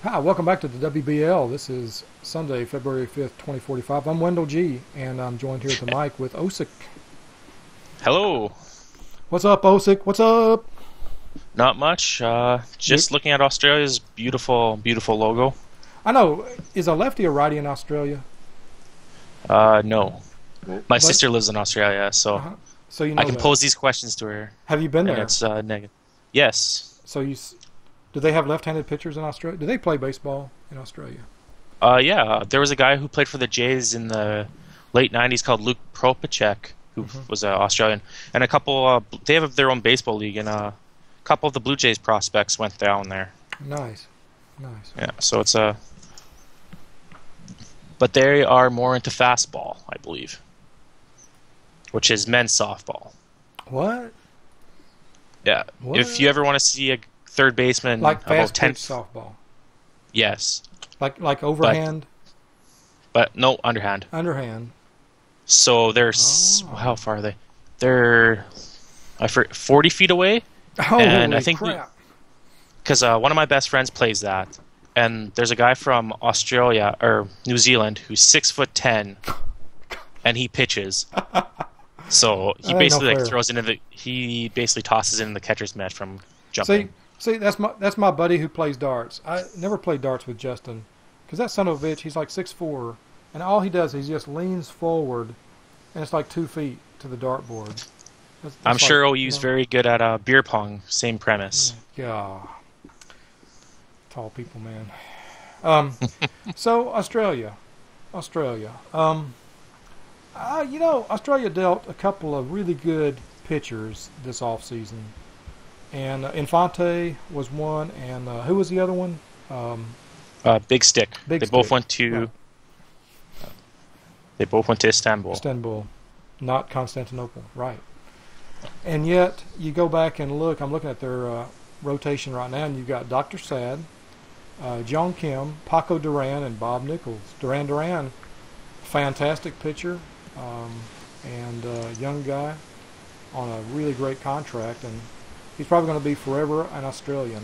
Hi, welcome back to the WBL. This is Sunday, February 5th, 2045. I'm Wendell G, and I'm joined here at the mic with Osick. Hello. What's up, Osick? What's up? Not much. You, Just looking at Australia's beautiful, beautiful logo. I know, is a lefty or righty in Australia? No. Well, My but sister lives in Australia, so uh so you I know can that. pose these questions to her, Have you been and there? it's negative. Yes. So do they have left-handed pitchers in Australia? Do they play baseball in Australia? Yeah. There was a guy who played for the Jays in the late '90s called Luke Propacek, who Hmm. was Australian, and a couple. They have their own baseball league, and a couple of the Blue Jays prospects went down there. Nice, nice. Yeah. So it's a. But they are more into fastball, I believe, which is men's softball. What? Yeah. If you What? ever want to see a third baseman Like about fast 10, pitch softball? yes. Like But overhand, no underhand. underhand? So they're Oh. how far are they? They're 40 feet away, and I Holy think crap! because one of my best friends plays that, and there's a guy from Australia or New Zealand who's 6'10", and he pitches. So he That ain't no basically fair. throws it into he basically tosses it in the catcher's mitt from See, jumping. see, that's my buddy who plays darts. I never played darts with Justin, because that son of a bitch, he's like 6'4", and all he does is he just leans forward, and it's like 2 feet to the dartboard. I'm That's like, sure OU's very good at beer pong. Same premise. yeah, tall people, man. Um, so Australia. Australia dealt a couple of really good pitchers this offseason. And Infante was one, and who was the other one? Big Stick. Big They both Stick. went Right. to they both went to Istanbul. Istanbul, not Constantinople. Right. And yet, you go back and look. I'm looking at their rotation right now, and you've got Dr. Sad, John Kim, Paco Duran, and Bob Nichols. Duran, fantastic pitcher, and young guy on a really great contract, and he's probably going to be forever an Australian.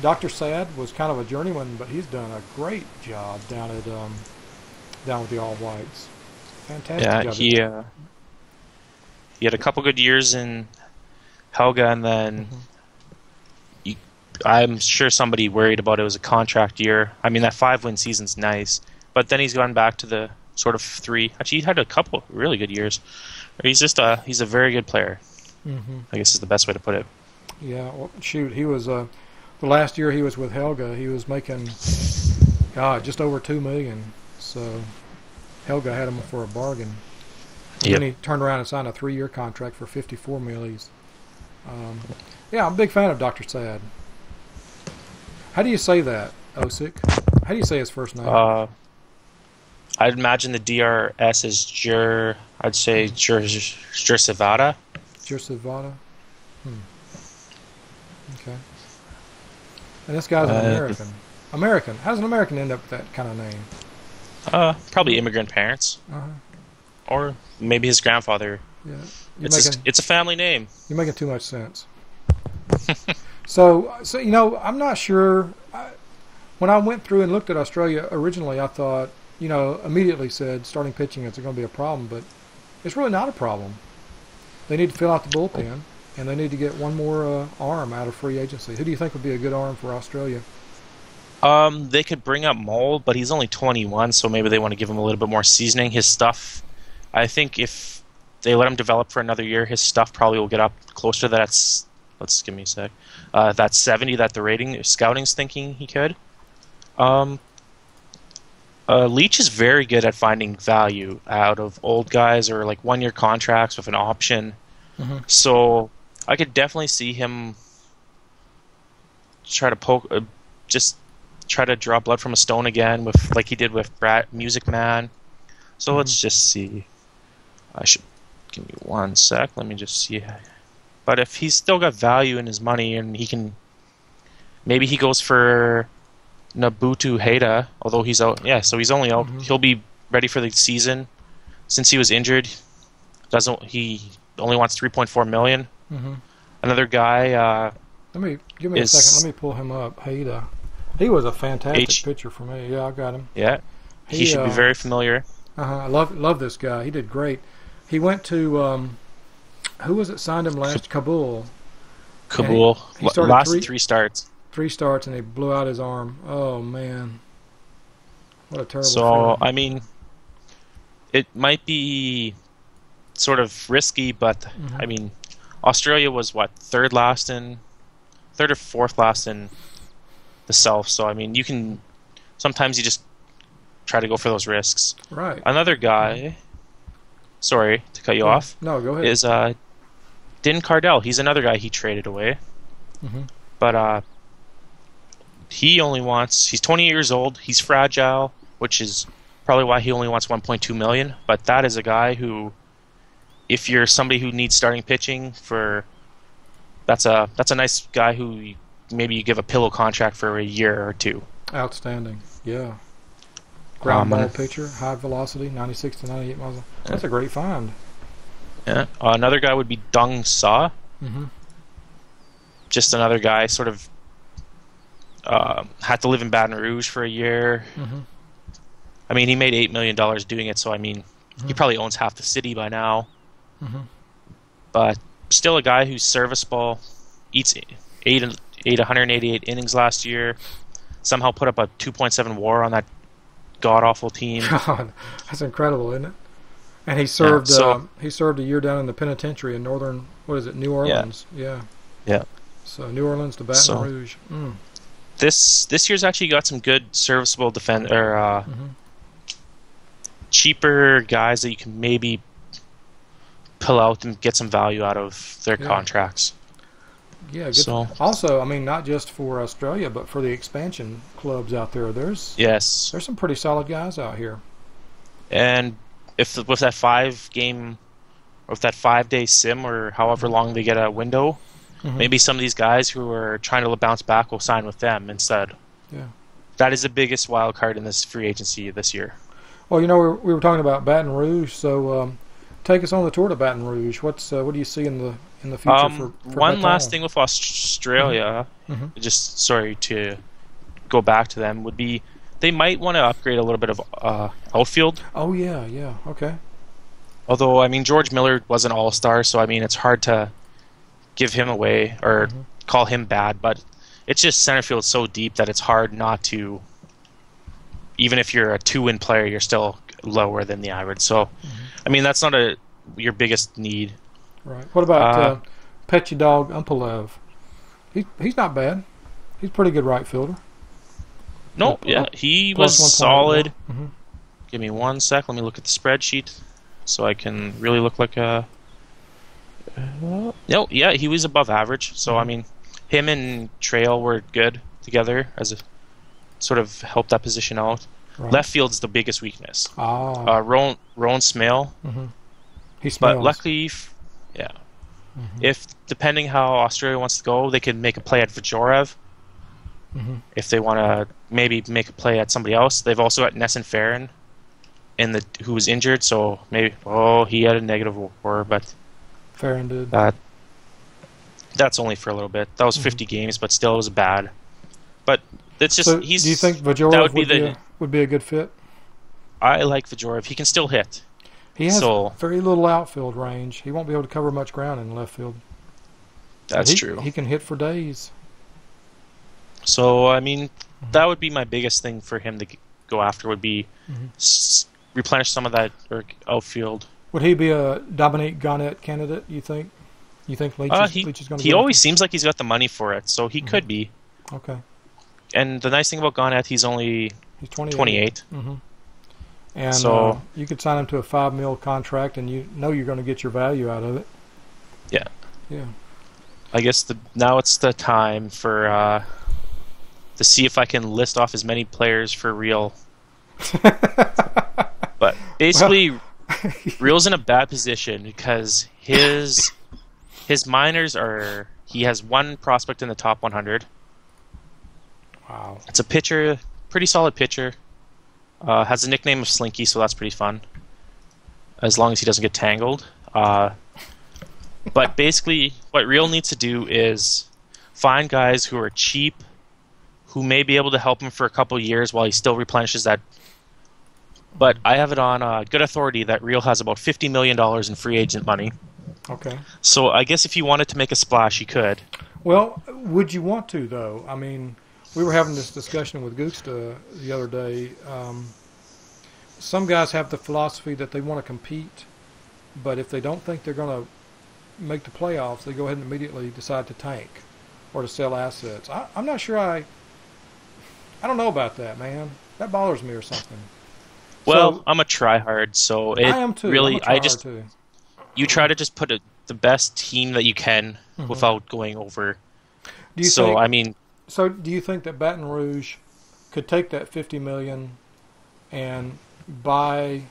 Dr. Sad was kind of a journeyman, but he's done a great job down with the All Whites. Fantastic Yeah, job. he had a couple good years in Helga, and then Mhm. he, I'm sure somebody worried about it was a contract year. I mean, that 5-win season's nice, but then he's gone back to the sort of three. Actually, he had a couple really good years. He's a very good player, Mhm. I guess is the best way to put it. Yeah. Well, shoot, he was the last year he was with Helga. He was making just over $2 million. So Helga had him for a bargain. And then Yep. he turned around and signed a 3-year contract for $54 million. Yeah, I'm a big fan of Dr. Sad. How do you say that, Osick? How do you say his first name? I'd imagine the DRS is I'd say Jursivada. Josivada? Okay. And this guy's an Uh, American. American. How does an American end up with that kind of name? Probably immigrant parents, Uh-huh. or maybe his grandfather. Yeah. It's a family name. You're making too much sense. So I'm not sure. When I went through and looked at Australia originally, I thought, immediately said starting pitching is going to be a problem, but it's really not a problem. They need to fill out the bullpen, and they need to get one more arm out of free agency. Who do you think would be a good arm for Australia? They could bring up Mole, but he's only 21, so maybe they want to give him a little bit more seasoning. His stuff, I think if they let him develop for another year, his stuff probably will get up closer to that. Let's give me a sec. That 70 that the scouting's thinking he could. Leach is very good at finding value out of old guys or like 1-year contracts with an option. Mm-hmm. So I could definitely see him try to just try to draw blood from a stone again with like he did with Music Man. So let's just see. I should give me 1 sec. Let me just see. But if he's still got value in his money and maybe he goes for Nabutu Hayda, although he's out. Yeah, so he's only out. Mm-hmm. He'll be ready for the season. Since he was injured, he only wants 3.4 million. Mm-hmm. Another guy Give me a second. Let me pull him up. Haida. He was a fantastic H. pitcher for me. Yeah, I got him. Yeah, he should be very familiar. I love this guy. He did great. He went to who was it signed him last? Kabul. Kabul. He started Last 3 starts. 3 starts, and he blew out his arm. Oh man, what a terrible. So feeling. I mean, it might be sort of risky, but I mean, Australia was what, third or fourth last in the South. So I mean, sometimes you just try to go for those risks. Right. Another guy, sorry to cut you off. No, go ahead. Is Din Cardell. He's another guy he traded away. But he's 28 years old. He's fragile, which is probably why he only wants 1.2 million. But that is a guy who, if you're somebody who needs starting pitching that's a nice guy who maybe you give a pillow contract for a year or 2. Outstanding. Yeah. Ground ball pitcher, high velocity, 96 to 98 miles. That's a great find. Yeah. Another guy would be Dong Sa. Just another guy sort of had to live in Baton Rouge for a year. I mean, he made $8 million doing it, so I mean, he probably owns half the city by now. But still a guy who's serviceable, ate 188 innings last year, somehow put up a 2.7 WAR on that god-awful team. God, that's incredible, isn't it? And he served he served a year down in the penitentiary in northern, New Orleans. Yeah. So New Orleans to Baton Rouge. This year's actually got some good serviceable cheaper guys that you can maybe pull out and get some value out of their contracts. Yeah, good. Also, I mean, not just for Australia, but for the expansion clubs out there. There's some pretty solid guys out here. And with that 5-day sim or however long they get a window, maybe some of these guys who are trying to bounce back will sign with them instead. Yeah, that is the biggest wild card in this free agency this year. Well, you know, we were talking about Baton Rouge, so take us on the tour to Baton Rouge. What do you see in the future for one Baton? last thing with Australia, just sorry to go back to them, would be they might want to upgrade a little bit of outfield. Oh yeah, okay. Although I mean George Miller was an all-star, so I mean it's hard to give him away or call him bad, but it's just center field so deep that it's hard not to. Even if you're a 2-win player, you're still lower than the average. So, I mean that's not your biggest need. Right. What about Petchidog Umpulev? He's not bad. He's a pretty good right fielder. Nope. Yeah, he was solid. Give me 1 sec. Let me look at the spreadsheet so I can really look like a. No, yeah, he was above average. So I mean, him and Trail were good together as a sort of helped that position out. Right. Left field's the biggest weakness. Rowan Smale. He smells. But luckily. Yeah. If depending how Australia wants to go, they can make a play at Vajorev. If they want to maybe make a play at somebody else, they've also got Nesson Farron, who was injured. So maybe he had a negative WAR, but Farron did. That's only for a little bit. That was 50 games, but still it was bad. But it's just do you think Vajorev would be a good fit? I like Vajorev. He can still hit. He has very little outfield range. He won't be able to cover much ground in left field. That's true. He can hit for days. So, I mean, that would be my biggest thing for him to go after would be replenish some of that outfield. Would he be a Dominique Garnett candidate, you think? You think Leach is going to He always seems like he's got the money for it, so he could be. Okay. And the nice thing about Garnett, he's 28. And so you could sign him to a $5 million contract, and you know you're going to get your value out of it. Yeah. Yeah. I guess now it's the time for to see if I can list off as many players for Real. But basically, Real's in a bad position because his minors are. He has one prospect in the top 100. Wow. It's a pitcher, pretty solid pitcher. Has the nickname of Slinky, so that's pretty fun. As long as he doesn't get tangled. But basically, what Real needs to do is find guys who are cheap, who may be able to help him for a couple of years while he still replenishes that. But I have it on good authority that Real has about $50 million in free agent money. Okay. So I guess if you wanted to make a splash, you could. Well, would you want to, though? I mean, we were having this discussion with Gusta the other day. Some guys have the philosophy that they want to compete, but if they don't think they're going to make the playoffs, they go ahead and immediately decide to tank or to sell assets. I'm not sure I don't know about that, man. That bothers me or something. Well, So, I'm a tryhard, so it I am too. really, I'm a I tryhard just, too. you try to just put the best team that you can without going over. Do you So, think? I mean, So, do you think that Baton Rouge could take that $50 million and buy?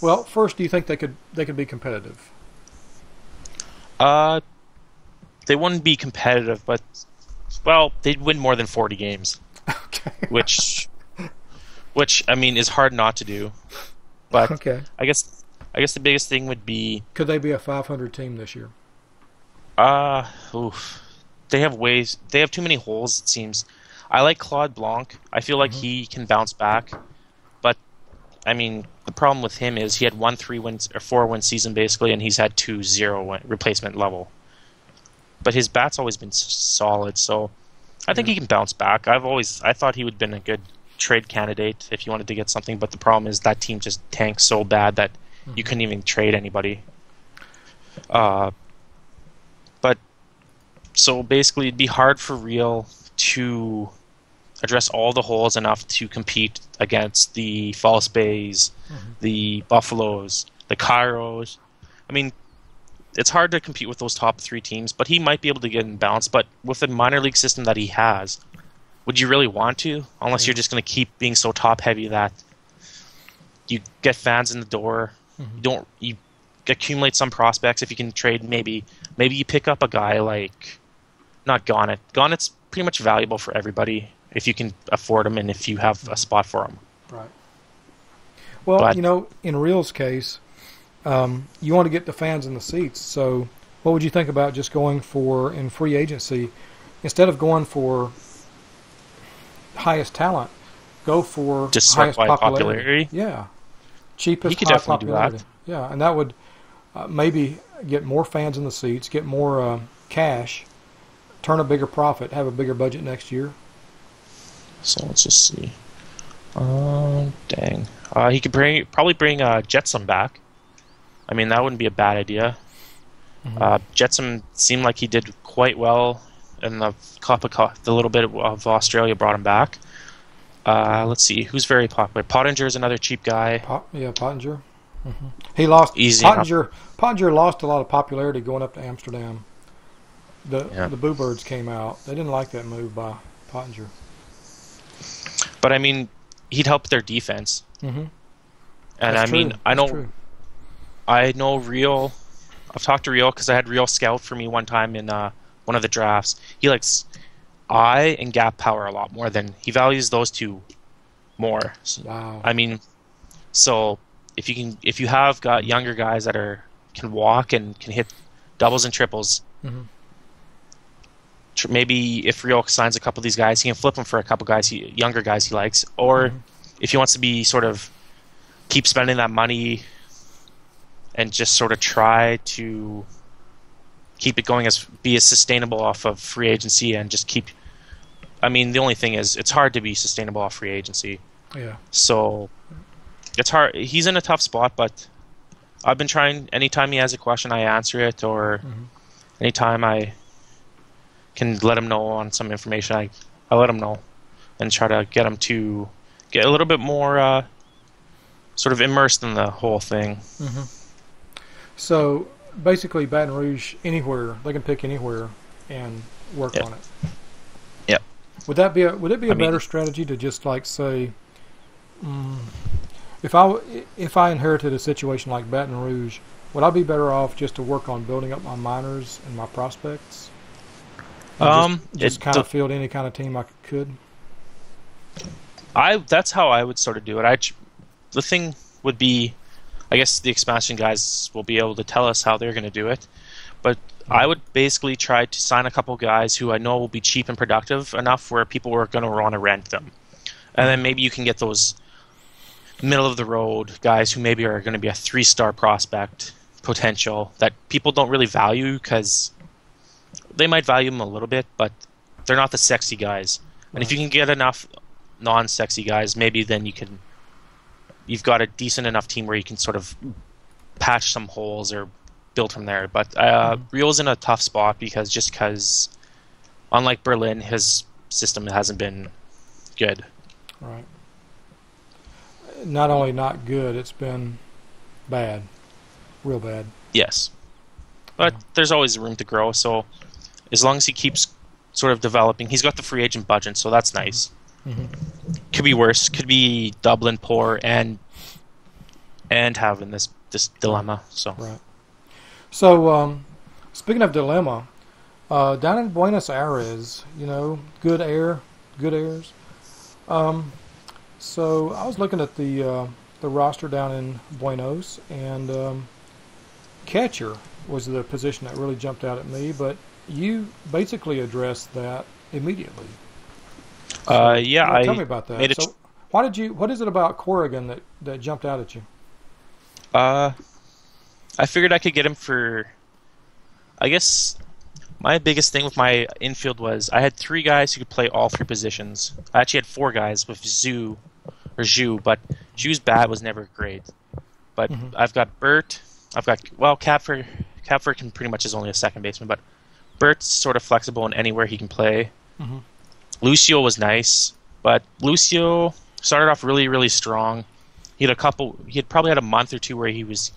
Well, first, do you think they could be competitive? they wouldn't be competitive, but, well, they'd win more than 40 games, Okay. which I mean, is hard not to do. But Okay. I guess the biggest thing would be, Could they be a 500 team this year? oof. They have too many holes, it seems. I like Claude Blanc. I feel like he can bounce back. But, I mean, the problem with him is he had 1 3-win or 4-win season, basically, and he's had 2 0-win replacement level. But his bat's always been solid, so I think he can bounce back. I thought he would have been a good trade candidate if you wanted to get something, but the problem is that team just tanks so bad that you couldn't even trade anybody. But so basically, it'd be hard for Real to address all the holes enough to compete against the False Bays, the Buffaloes, the Cairos. I mean, it's hard to compete with those top 3 teams, but he might be able to get in bounce. But with the minor league system that he has, would you really want to? Unless you're just going to keep being so top heavy that you get fans in the door. You accumulate some prospects. If you can trade, maybe you pick up a guy like, not Gauntlet. Gauntlet's pretty much valuable for everybody if you can afford him and if you have a spot for him. Right. Well, But- in Real's case, you want to get the fans in the seats. So, what would you think about just going for in free agency instead of going for highest talent? Go for Just start highest by popularity. popularity? Yeah, cheapest. He could high definitely do that. popularity. Yeah, and that would maybe get more fans in the seats, get more cash, turn a bigger profit, have a bigger budget next year. So let's just see. Dang. He could probably bring Jetsam back. I mean, that wouldn't be a bad idea. Jetsam seemed like he did quite well in the the little bit of Australia brought him back. Let's see, who's very popular? Pottinger's another cheap guy. Pottinger. He lost. Easy Pottinger lost a lot of popularity going up to Amsterdam. The Boo Birds came out. They didn't like that move by Pottinger. But I mean, he'd help their defense. And That's I mean, true. I That's know, true. I know Real. I've talked to Real because I had Real scout for me one time in one of the drafts. He likes eye and gap power a lot more than he values those two more. Wow. I mean, so if you have got younger guys that can walk and can hit doubles and triples, maybe if Real signs a couple of these guys, he can flip them for a couple guys, younger guys he likes. Or if he wants to be sort of keep spending that money and just sort of try to keep it going be as sustainable off of free agency and just keep. I mean, the only thing is it's hard to be sustainable off free agency. Yeah. So it's hard. He's in a tough spot, but I've been trying. Anytime he has a question, I answer it, or anytime I can let him know on some information, I let him know and try to get him to get a little bit more sort of immersed in the whole thing. So basically, Baton Rouge, anywhere they can pick anywhere and work on it. Yep. Would it be a better strategy to just like say, if I inherited a situation like Baton Rouge, would I be better off just to work on building up my minors and my prospects? Just kind of field any kind of team I could. That's how I would sort of do it. The thing would be, I guess the expansion guys will be able to tell us how they're going to do it, but I would basically try to sign a couple guys who I know will be cheap and productive enough where people are going to want to rent them. And then maybe you can get those middle of the road guys who maybe are going to be a 3-star prospect potential that people don't really value because they might value them a little bit, but they're not the sexy guys. And if you can get enough non-sexy guys, maybe then you've got a decent enough team where you can sort of patch some holes or build from there. But Rio's in a tough spot because unlike Berlin, his system hasn't been good. Right. Not only not good, it's been bad. Real bad. Yes. But there's always room to grow, so as long as he keeps sort of developing, he's got the free agent budget, so that's nice. Mm-hmm. Could be worse. Could be Dublin poor and having this dilemma. So right. So speaking of dilemma, down in Buenos Aires, good airs. So I was looking at the roster down in Buenos, and catcher was the position that really jumped out at me. But you basically addressed that immediately. So, tell me about that. So what is it about Corrigan that jumped out at you? I figured I could get him for, I guess, my biggest thing with my infield was I had 3 guys who could play all 3 positions. I actually had 4 guys with Zhu, but Zhu's bat was never great. But I've got Bert, Kapfer can pretty much is only a second baseman, but Bert's sort of flexible in anywhere he can play. Mm-hmm. Lucio was nice, but Lucio started off really, really strong. He had probably had a month or 2 where he was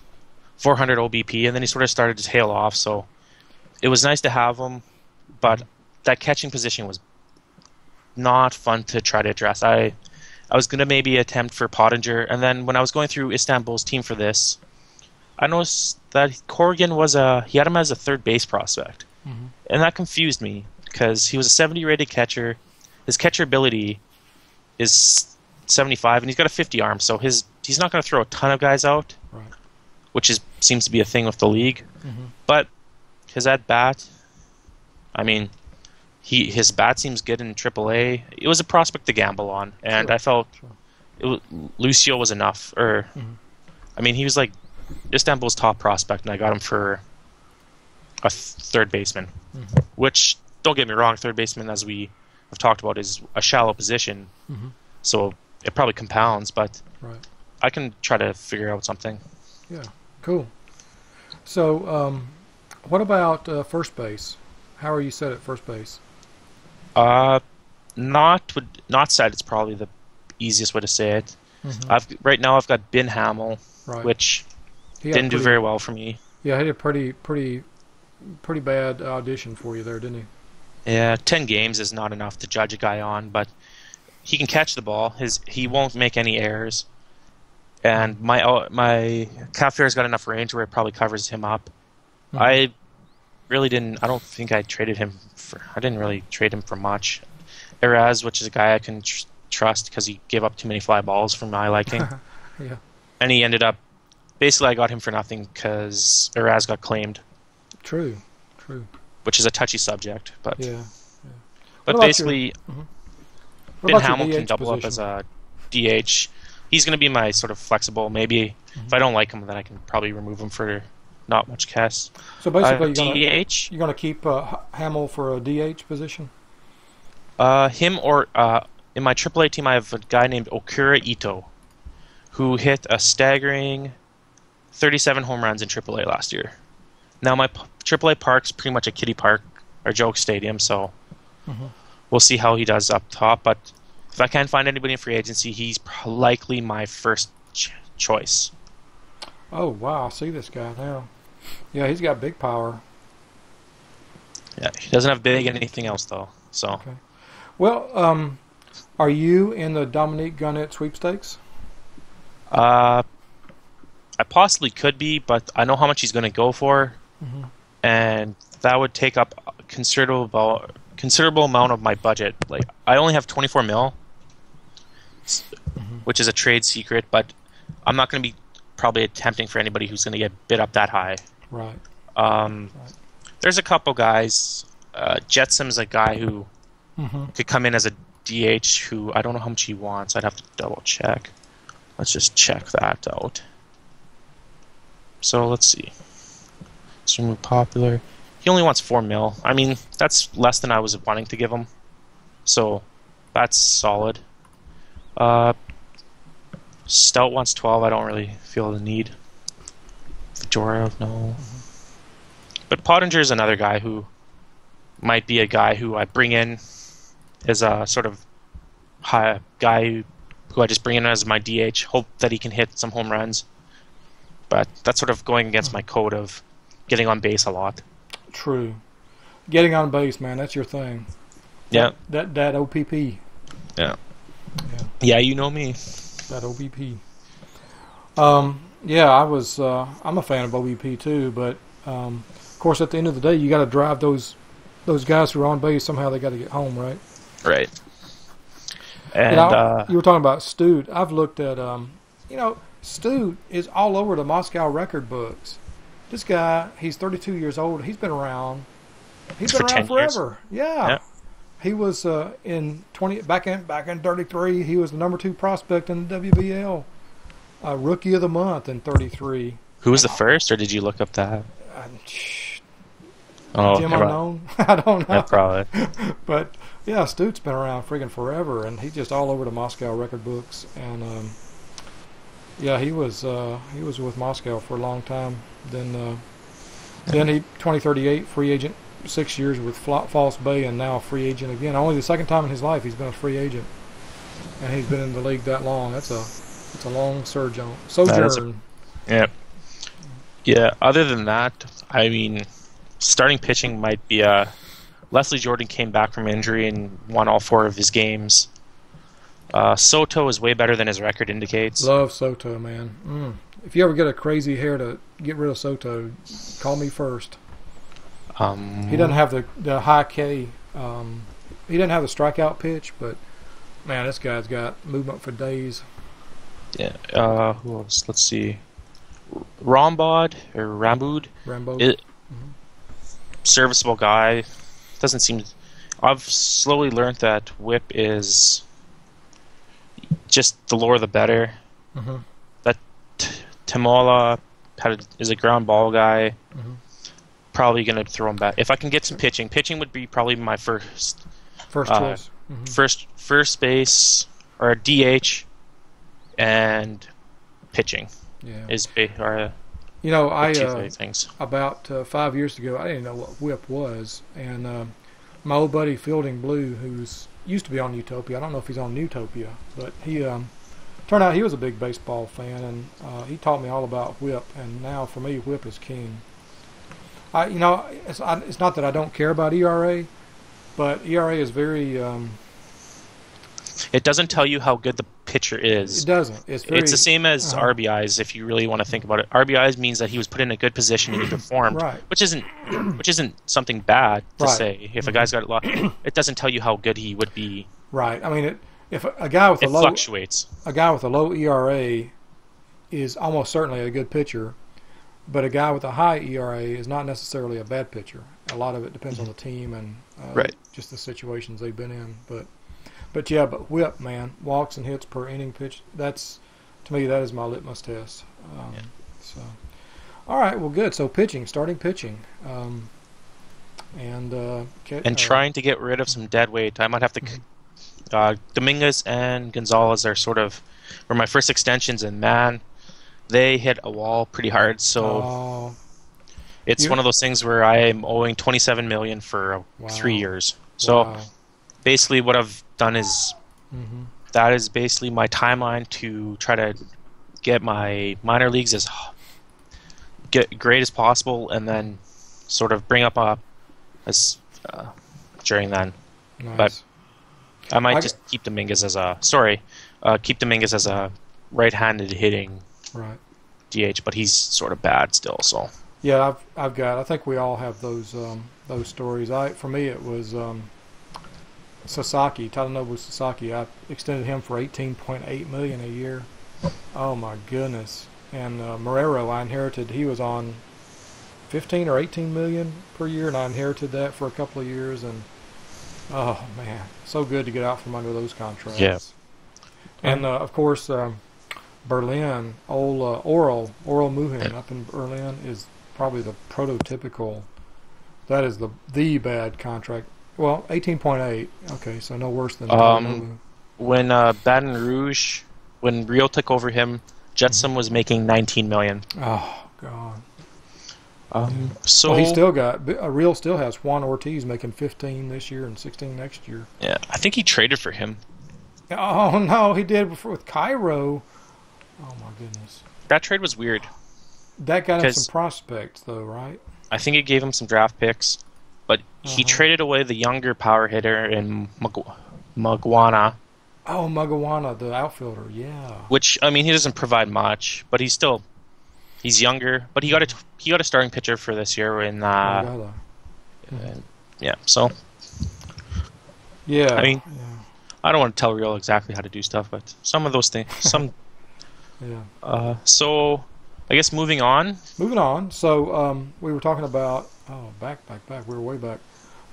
400 OBP, and then he sort of started to tail off, so it was nice to have him, but that catching position was not fun to try to address. I was going to maybe attempt for Pottinger, and then when I was going through Istanbul's team for this, I noticed that Corrigan he had him as a third base prospect, and that confused me, because he was a 70 rated catcher. His catcher ability is 75, and he's got a 50 arm, so he's not going to throw a ton of guys out, right, which seems to be a thing with the league. But his at bat, I mean, his bat seems good in AAA. It was a prospect to gamble on, and I felt Lucio was enough. I mean, he was like Istanbul's top prospect, and I got him for a third baseman, which, don't get me wrong, third baseman, as we have talked about, is a shallow position, so it probably compounds, but right, I can try to figure out something. Yeah, cool. So, what about first base? How are you set at first base? Not set. It's probably the easiest way to say it. Right now I've got Ben Hamill, right, which didn't do very well for me. Yeah, he had a pretty bad audition for you there, didn't he? Yeah, 10 games is not enough to judge a guy on, but he can catch the ball. He won't make any errors. And my Caffeir's got enough range where it probably covers him up. I don't think I traded him I didn't really trade him for much. Eraz, which is a guy I can trust because he gave up too many fly balls for my liking. Yeah. And he ended up, basically I got him for nothing because Eraz got claimed. True. Which is a touchy subject, but yeah. But basically, Ben Hamill can double up as a DH. He's going to be my sort of flexible. Maybe if I don't like him, then I can probably remove him for not much cash. So basically, DH. You're going to keep Hamill for a DH position? Him or in my AAA team, I have a guy named Okura Ito, who hit a staggering 37 home runs in AAA last year. Now my AAA park's pretty much a kiddie park or joke stadium, so we'll see how he does up top. But if I can't find anybody in free agency, he's likely my first choice. Oh, wow. I see this guy now. Yeah, he's got big power. Yeah, he doesn't have big anything else, though. So. Okay. Well, are you in the Dominique Garnett sweepstakes? I possibly could be, but I know how much he's going to go for, and that would take up a considerable amount of my budget. Like, I only have 24 mil, which is a trade secret, but I'm not going to be probably attempting for anybody who's going to get bid up that high. Right. There's a couple guys. Jetsam's a guy who could come in as a DH who I don't know how much he wants. I'd have to double check. Let's just check that out. So let's see. Extremely popular. He only wants $4 million. I mean, that's less than I was wanting to give him. So that's solid. Stout wants 12. I don't really feel the need. Fedorov, no. But Pottinger is another guy who might be a guy who I bring in as a sort of high guy who I just bring in as my DH, hope that he can hit some home runs. But that's sort of going against my code of getting on base a lot. True. Getting on base, man, that's your thing. Yeah. That OPP. Yeah. Yeah, you know me. That OBP. Yeah, I'm a fan of OBP too, but of course at the end of the day you got to drive those guys who are on base, somehow they got to get home, right? Right. And you were talking about Stute. I've looked at Stute is all over the Moscow record books. This guy, he's 32 years old. He's been around. He's been around forever. Yeah. He was back in 33. He was the number 2 prospect in the WBL, Rookie of the Month in 33. Who was the first, or did you look up that? Jim Unknown. I don't know. Yeah, probably. But yeah, Stute's been around friggin' forever, and he's just all over the Moscow record books. And yeah, he was with Moscow for a long time. Then he 2038 free agent. 6 years with False Bay, and now a free agent again. Only the second time in his life he's been a free agent, and he's been in the league that long. That's a long sojourn. Yeah. Other than that, I mean, starting pitching might be Leslie Jordan came back from injury and won all 4 of his games. Soto is way better than his record indicates. Love Soto, man. If you ever get a crazy hair to get rid of Soto, call me first. He doesn't have the high K. He doesn't have the strikeout pitch, but man, this guy's got movement for days. Yeah. Who else? Let's see. Rambaud. Serviceable guy. Doesn't seem. I've slowly learned that whip is just the lower the better. That Timola is a ground ball guy. Probably going to throw him back. If I can get some pitching would be probably my first choice. First base or DH and pitching. Yeah. Things. About 5 years ago, I didn't know what whip was, and my old buddy Fielding Blue, who's used to be on Utopia. I don't know if he's on Utopia, but he turned out he was a big baseball fan, and he taught me all about whip. And now for me, whip is king. It's not that I don't care about ERA, but ERA is very. It doesn't tell you how good the pitcher is. It doesn't. It's the same as RBIs. If you really want to think about it, RBIs means that he was put in a good position and he performed, right. which isn't something bad to say. If a guy's got a lot, it doesn't tell you how good he would be. Right. I mean, if a guy with fluctuates. A guy with a low ERA is almost certainly a good pitcher. But a guy with a high ERA is not necessarily a bad pitcher. A lot of it depends on the team and just the situations they've been in. But whip, man, walks and hits per inning pitch. That's, to me, that is my litmus test. So, all right, well, good. So starting pitching, and trying to get rid of some dead weight. I might have to. Dominguez and Gonzalez were my first extensions, and man. They hit a wall pretty hard, so it's one of those things where I am owing $27 million for 3 years. So basically, what I've done is that is basically my timeline to try to get my minor leagues as great as possible, and then sort of bring up during then. Nice. But I might just keep Dominguez as a right-handed hitting. Right. DH, but he's sort of bad still. So yeah, I think we all have those stories. For me it was Sasaki, Tadanobu Sasaki. I extended him for $18.8 million a year. Oh my goodness! And Marrero, I inherited. He was on 15 or 18 million per year, and I inherited that for a couple of years, and oh man, so good to get out from under those contracts. Yeah. And of course, Berlin, old Oral Muhin up in Berlin is probably the prototypical. That is the bad contract. Well, 18.8. Okay, so no worse than. When Baton Rouge, when Rio took over him, Jetsam was making 19 million. Oh God. So well, he still got Real still has Juan Ortiz making 15 this year and 16 next year. Yeah, I think he traded for him. Oh no, he did before with Cairo. Oh my goodness. That trade was weird. That got him some prospects though, right? I think it gave him some draft picks, but he traded away the younger power hitter in Maguana. Oh, Maguana, the outfielder, yeah. Which, I mean, he doesn't provide much, but he's younger. But he got a starting pitcher for this year in yeah. So yeah, I mean, I don't want to tell Real exactly how to do stuff, but some of those things, yeah. So I guess moving on. So we were talking about back. We were way back.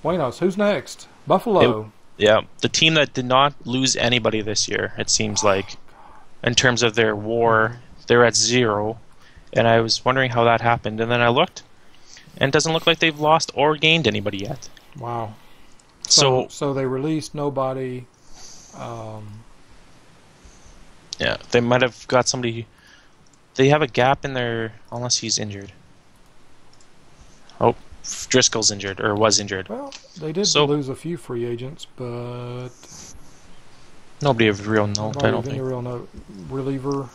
Buenos. Who's next? Buffalo. Yeah, the team that did not lose anybody this year, it seems like, in terms of their WAR, they're at 0, and I was wondering how that happened, and then I looked, and it doesn't look like they've lost or gained anybody yet. Wow. So they released nobody. Yeah, they might have got somebody. They have a gap in their, unless he's injured. Oh, Driscoll's injured, or was injured. Well, they did lose a few free agents, but nobody of real note, I don't think. Real note. Reliever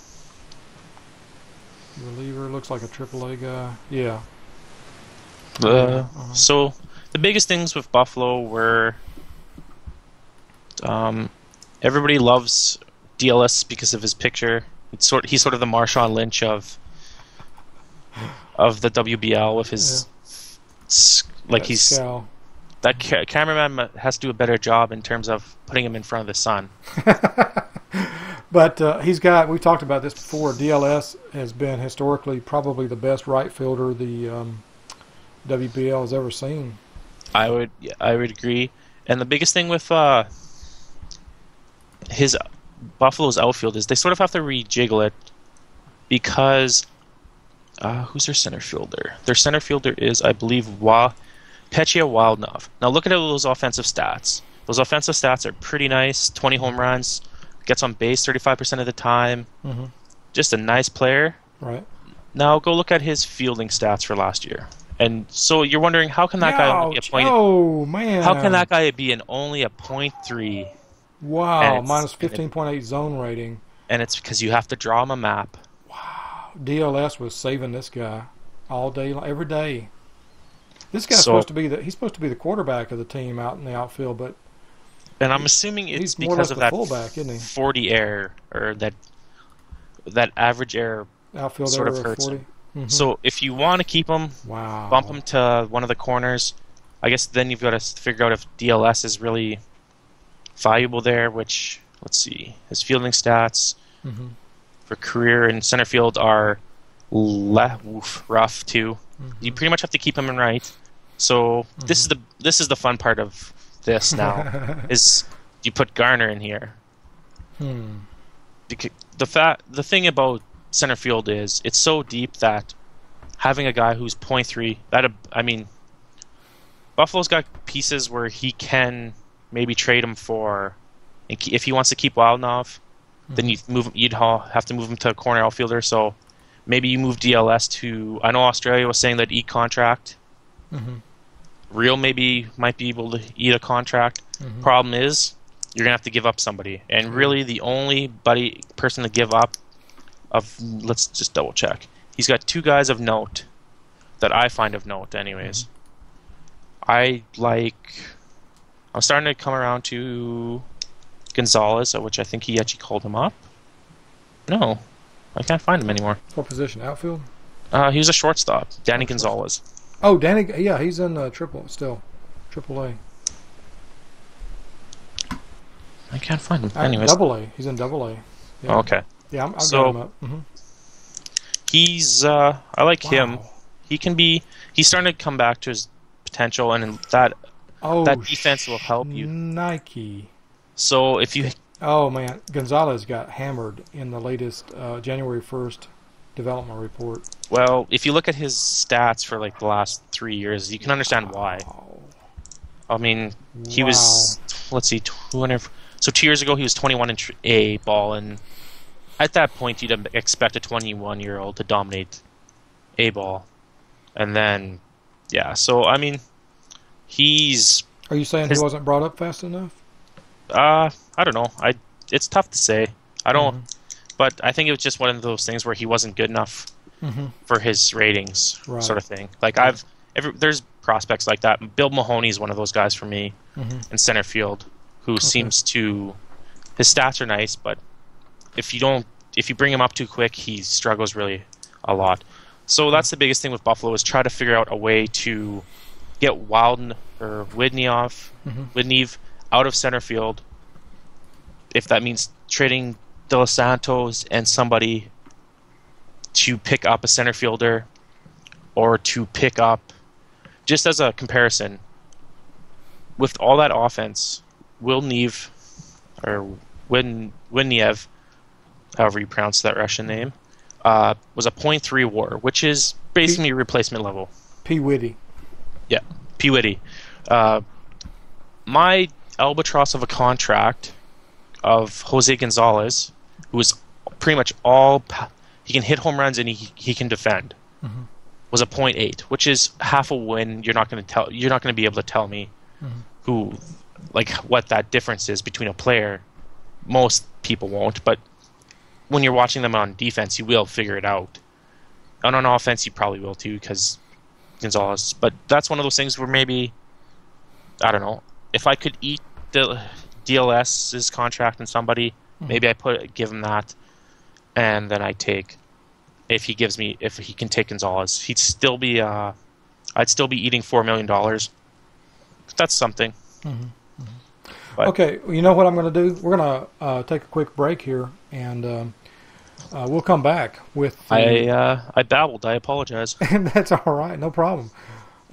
looks like a AAA guy. Yeah. So the biggest things with Buffalo were everybody loves DLS because of his picture. He's sort of the Marshawn Lynch of the WBL with his scowl. That cameraman has to do a better job in terms of putting him in front of the sun. But we've talked about this before. DLS has been historically probably the best right fielder the WBL has ever seen. I would agree. And the biggest thing with his Buffalo's outfield is they sort of have to rejiggle it because who's their center fielder? Their center fielder is, I believe, Petya Wildnov. Now look at those offensive stats. Those offensive stats are pretty nice. 20 home runs, gets on base 35% of the time. Mm-hmm. Just a nice player. Right. Now go look at his fielding stats for last year. And so you're wondering, how can that guy only be Oh man! How can that guy be only a .3? Wow, minus 15.8 zone rating. And it's because you have to draw him a map. Wow, DLS was saving this guy all day, every day. This guy's supposed to be the quarterback of the team out in the outfield, but and I'm assuming it's because of that fullback, isn't he? 40 error or that average error outfield sort error of hurts 40. him. Mm-hmm. So if you want to keep him, bump him to one of the corners. I guess then you've got to figure out if DLS is really valuable there. Which, let's see, his fielding stats for career and center field are rough too. Mm-hmm. You pretty much have to keep him in right. So this is the fun part of this now is you put Garner in here. Because the thing about center field is it's so deep that having a guy who's .3, Buffalo's got pieces where he can maybe trade him for, if he wants to keep Wildnov, then you'd have to move him to a corner outfielder. So maybe you move DLS to, I know Australia was saying that eat contract. Real might be able to eat a contract. Problem is you're gonna have to give up somebody, and really the only person to give up let's just double check. He's got two guys of note that I find of note anyways. I'm starting to come around to Gonzalez, which I think he actually called him up. No, I can't find him anymore. What position? Outfield? He was a shortstop. Danny Gonzalez. Oh, Danny, yeah, he's in Triple A. I can't find him. Anyways. Double A. He's in Double A. Yeah. Oh, okay. Yeah, I've got him up. He's, I like him. he can be. He's starting to come back to his potential, and that Oh, defense will help you. Nike. So if you, Oh man, Gonzalez got hammered in the latest January 1st development report. well, if you look at his stats for like the last 3 years, you can understand why. Oh, I mean, he wow. was, let's see, 200. So 2 years ago, he was 21 in A ball, and at that point, you'd expect a 21-year-old to dominate A ball, and then, yeah. So I mean, he's. Are you saying he wasn't brought up fast enough? I don't know. It's tough to say. I don't, Mhm. but I think it was just one of those things where he wasn't good enough Mm-hmm. for his ratings, Right. sort of thing. Like there's prospects like that. Bill Mahoney is one of those guys for me Mm-hmm. in center field, who seems to, his stats are nice, but if you bring him up too quick, he struggles really a lot. So that's the biggest thing with Buffalo, is try to figure out a way to get Wilden or Widnev out of center field. If that means trading De Los Santos and somebody to pick up a center fielder, or to pick up, just as a comparison, with all that offense, Wilnev, or Widnev, however you pronounce that Russian name, was a .3 WAR, which is basically replacement level. P. Whitty. Yeah, P. Whitty. My albatross of a contract of Jose Gonzalez, who is pretty much he can hit home runs and he can defend, was a .8, which is half a win. You're not going to be able to tell me what that difference is between a player. Most people won't, but when you're watching them on defense, you will figure it out. And on offense, you probably will too, because Gonzalez. But that's one of those things where maybe, I don't know, if I could eat the DLS's contract in somebody, maybe I give him that, and then I take, if he can take Gonzalez, I'd still be eating $4 million. That's something. But, okay, you know what I'm going to do? We're going to take a quick break here, and we'll come back with. I babbled. I apologize. That's all right, no problem.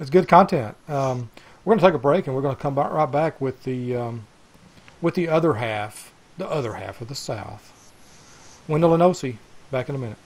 It's good content. We're going to take a break, and we're going to come right back with the other half of the South. Wendell and Osi, back in a minute.